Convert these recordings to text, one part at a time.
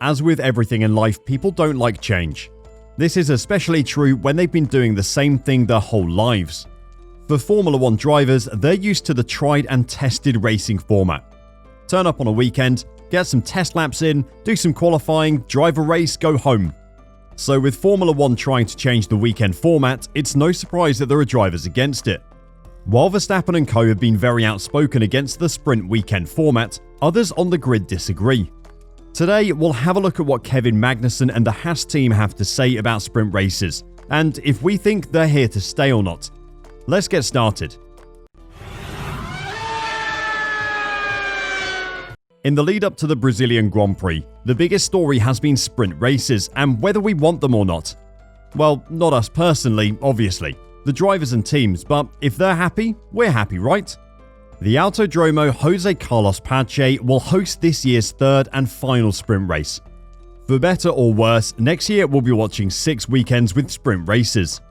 as with everything in life, people don't like change. This is especially true when they've been doing the same thing their whole lives. For Formula 1 drivers, they're used to the tried and tested racing format. Turn up on a weekend, get some test laps in, do some qualifying, drive a race, go home. So with Formula 1 trying to change the weekend format, it's no surprise that there are drivers against it. While Verstappen and co have been very outspoken against the sprint weekend format, others on the grid disagree. Today, we'll have a look at what Kevin Magnussen and the Haas team have to say about sprint races, and if we think they're here to stay or not. Let's get started. In the lead up to the Brazilian Grand Prix, the biggest story has been sprint races and whether we want them or not. Well, not us personally, obviously. The drivers and teams, but if they're happy, we're happy, right? The Autodromo Jose Carlos Pache will host this year's third and final sprint race. For better or worse, next year we'll be watching 6 weekends with sprint races.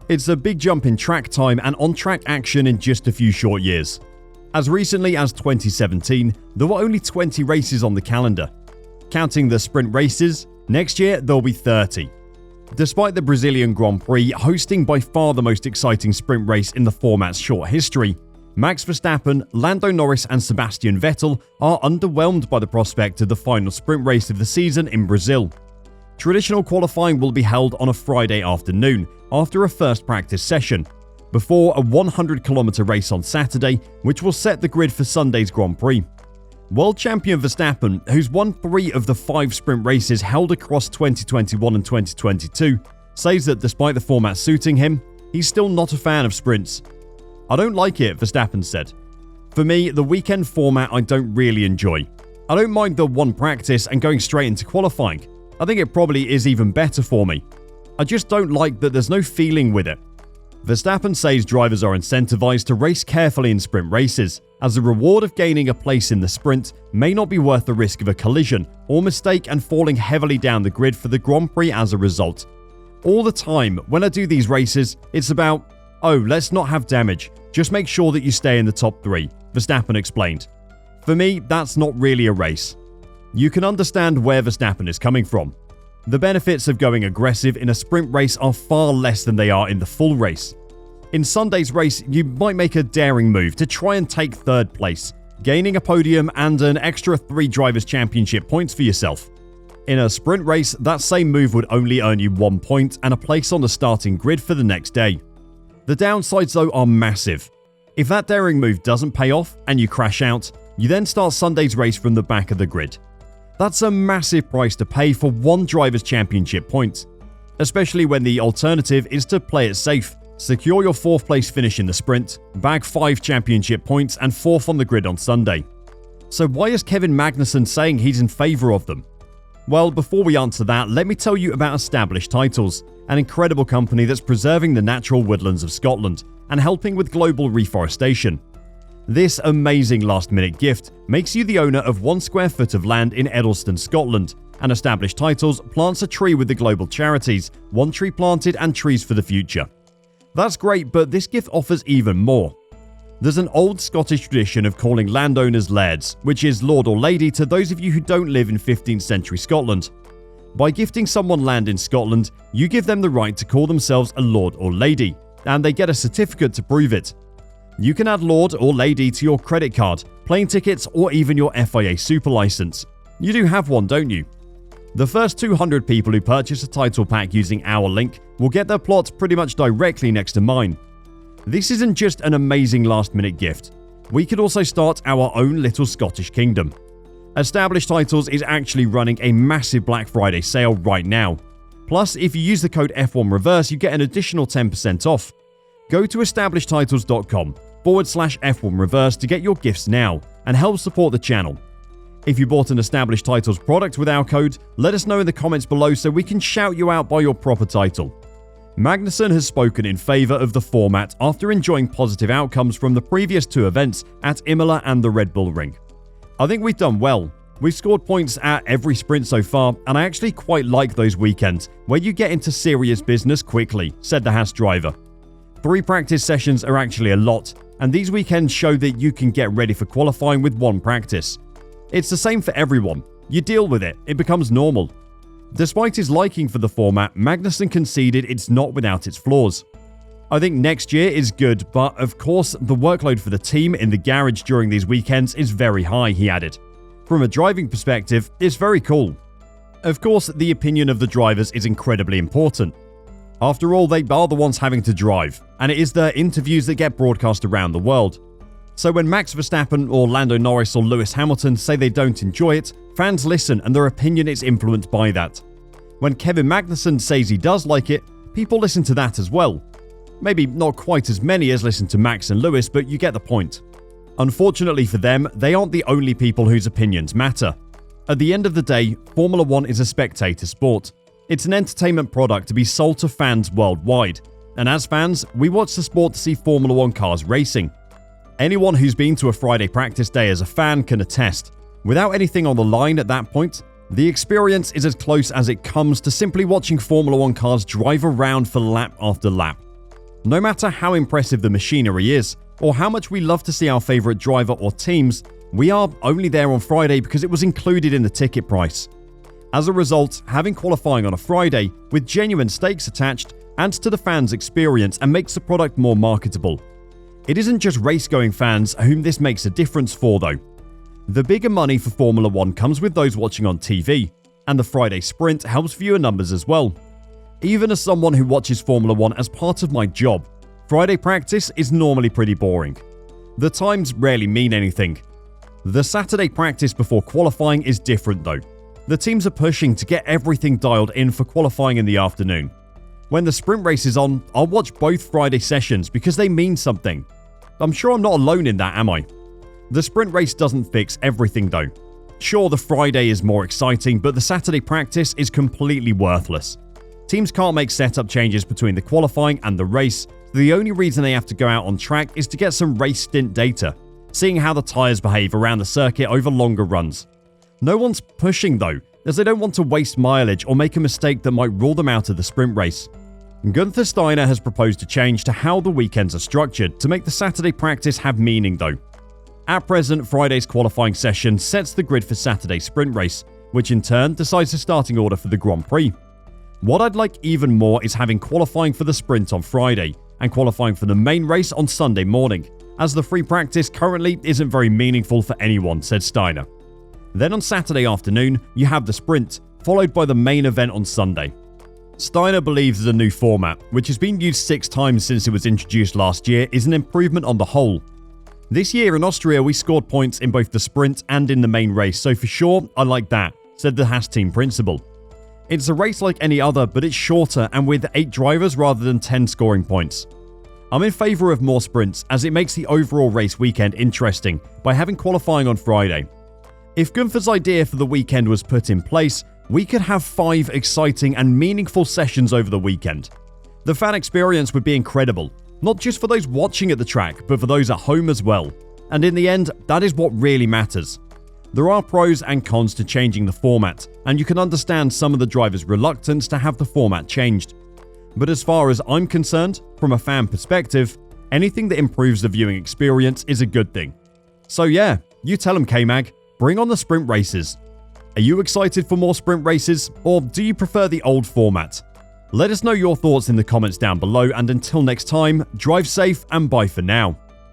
It's a big jump in track time and on-track action in just a few short years. As recently as 2017, there were only 20 races on the calendar. Counting the sprint races, next year there'll be 30. Despite the Brazilian Grand Prix hosting by far the most exciting sprint race in the format's short history, Max Verstappen, Lando Norris and Sebastian Vettel are underwhelmed by the prospect of the final sprint race of the season in Brazil. Traditional qualifying will be held on a Friday afternoon after a first practice session, before a 100-kilometer race on Saturday, which will set the grid for Sunday's Grand Prix. World champion Verstappen, who's won 3 of the 5 sprint races held across 2021 and 2022, says that despite the format suiting him, he's still not a fan of sprints. "I don't like it," Verstappen said. "For me, the weekend format I don't really enjoy. I don't mind the one practice and going straight into qualifying. I think it probably is even better for me. I just don't like that there's no feeling with it." Verstappen says drivers are incentivized to race carefully in sprint races, as the reward of gaining a place in the sprint may not be worth the risk of a collision or mistake and falling heavily down the grid for the Grand Prix as a result. "All the time, when I do these races, it's about, oh, let's not have damage, just make sure that you stay in the top 3, Verstappen explained. "For me, that's not really a race." You can understand where Verstappen is coming from. The benefits of going aggressive in a sprint race are far less than they are in the full race. In Sunday's race, you might make a daring move to try and take 3rd place, gaining a podium and an extra 3 Drivers' Championship points for yourself. In a sprint race, that same move would only earn you 1 point and a place on the starting grid for the next day. The downsides, though, are massive. If that daring move doesn't pay off and you crash out, you then start Sunday's race from the back of the grid. That's a massive price to pay for 1 Drivers' Championship point, especially when the alternative is to play it safe, secure your 4th place finish in the sprint, bag 5 championship points and 4th on the grid on Sunday. So why is Kevin Magnussen saying he's in favour of them? Well, before we answer that, let me tell you about Established Titles, an incredible company that's preserving the natural woodlands of Scotland and helping with global reforestation. This amazing last-minute gift makes you the owner of 1 square foot of land in Edelston, Scotland, and Established Titles plants a tree with the global charities, 1 tree planted and trees for the future. That's great, but this gift offers even more. There's an old Scottish tradition of calling landowners lairds, which is lord or lady to those of you who don't live in 15th century Scotland. By gifting someone land in Scotland, you give them the right to call themselves a lord or lady, and they get a certificate to prove it. You can add lord or lady to your credit card, plane tickets, or even your FIA super license. You do have one, don't you? The first 200 people who purchase a title pack using our link will get their plot pretty much directly next to mine. This isn't just an amazing last-minute gift. We could also start our own little Scottish kingdom. Established Titles is actually running a massive Black Friday sale right now. Plus, if you use the code F1Reverse, you get an additional 10% off. Go to establishedtitles.com/F1Reverse to get your gifts now and help support the channel. If you bought an Established Titles product with our code, let us know in the comments below so we can shout you out by your proper title. Magnussen has spoken in favour of the format after enjoying positive outcomes from the previous 2 events at Imola and the Red Bull Ring. "I think we've done well. We've scored points at every sprint so far, and I actually quite like those weekends where you get into serious business quickly," said the Haas driver. 3 practice sessions are actually a lot, and these weekends show that you can get ready for qualifying with 1 practice. It's the same for everyone. You deal with it, it becomes normal. Despite his liking for the format, Magnussen conceded it's not without its flaws. I think next year is good, but of course, the workload for the team in the garage during these weekends is very high, he added. From a driving perspective, it's very cool. Of course, the opinion of the drivers is incredibly important. After all, they are the ones having to drive, and it is their interviews that get broadcast around the world. So when Max Verstappen or Lando Norris or Lewis Hamilton say they don't enjoy it, fans listen and their opinion is influenced by that. When Kevin Magnussen says he does like it, people listen to that as well. Maybe not quite as many as listen to Max and Lewis, but you get the point. Unfortunately for them, they aren't the only people whose opinions matter. At the end of the day, Formula 1 is a spectator sport. It's an entertainment product to be sold to fans worldwide, and as fans, we watch the sport to see Formula 1 cars racing. Anyone who's been to a Friday practice day as a fan can attest. Without anything on the line at that point, the experience is as close as it comes to simply watching Formula 1 cars drive around for lap after lap. No matter how impressive the machinery is, or how much we love to see our favourite driver or teams, we are only there on Friday because it was included in the ticket price. As a result, having qualifying on a Friday, with genuine stakes attached, adds to the fans' experience and makes the product more marketable. It isn't just race-going fans whom this makes a difference for though. The bigger money for Formula 1 comes with those watching on TV, and the Friday sprint helps viewer numbers as well. Even as someone who watches Formula 1 as part of my job, Friday practice is normally pretty boring. The times rarely mean anything. The Saturday practice before qualifying is different though. The teams are pushing to get everything dialed in for qualifying in the afternoon. When the sprint race is on, I'll watch both Friday sessions because they mean something. I'm sure I'm not alone in that, am I? The sprint race doesn't fix everything though. Sure, the Friday is more exciting, but the Saturday practice is completely worthless. Teams can't make setup changes between the qualifying and the race, so the only reason they have to go out on track is to get some race stint data, seeing how the tyres behave around the circuit over longer runs. No one's pushing though, as they don't want to waste mileage or make a mistake that might rule them out of the sprint race. Gunther Steiner has proposed a change to how the weekends are structured to make the Saturday practice have meaning though. At present, Friday's qualifying session sets the grid for Saturday's sprint race, which in turn decides the starting order for the Grand Prix. What I'd like even more is having qualifying for the sprint on Friday and qualifying for the main race on Sunday morning, as the free practice currently isn't very meaningful for anyone, said Steiner. Then on Saturday afternoon, you have the sprint, followed by the main event on Sunday. Steiner believes the new format, which has been used 6 times since it was introduced last year, is an improvement on the whole. This year in Austria, we scored points in both the sprint and in the main race, so for sure, I like that, said the Haas team principal. It's a race like any other, but it's shorter and with 8 drivers rather than 10 scoring points. I'm in favour of more sprints as it makes the overall race weekend interesting by having qualifying on Friday. If Gunther's idea for the weekend was put in place, we could have 5 exciting and meaningful sessions over the weekend. The fan experience would be incredible, not just for those watching at the track, but for those at home as well. And in the end, that is what really matters. There are pros and cons to changing the format, and you can understand some of the drivers' reluctance to have the format changed. But as far as I'm concerned, from a fan perspective, anything that improves the viewing experience is a good thing. So yeah, you tell them, K-Mag, bring on the sprint races. Are you excited for more sprint races, or do you prefer the old format? Let us know your thoughts in the comments down below, and until next time, drive safe and bye for now.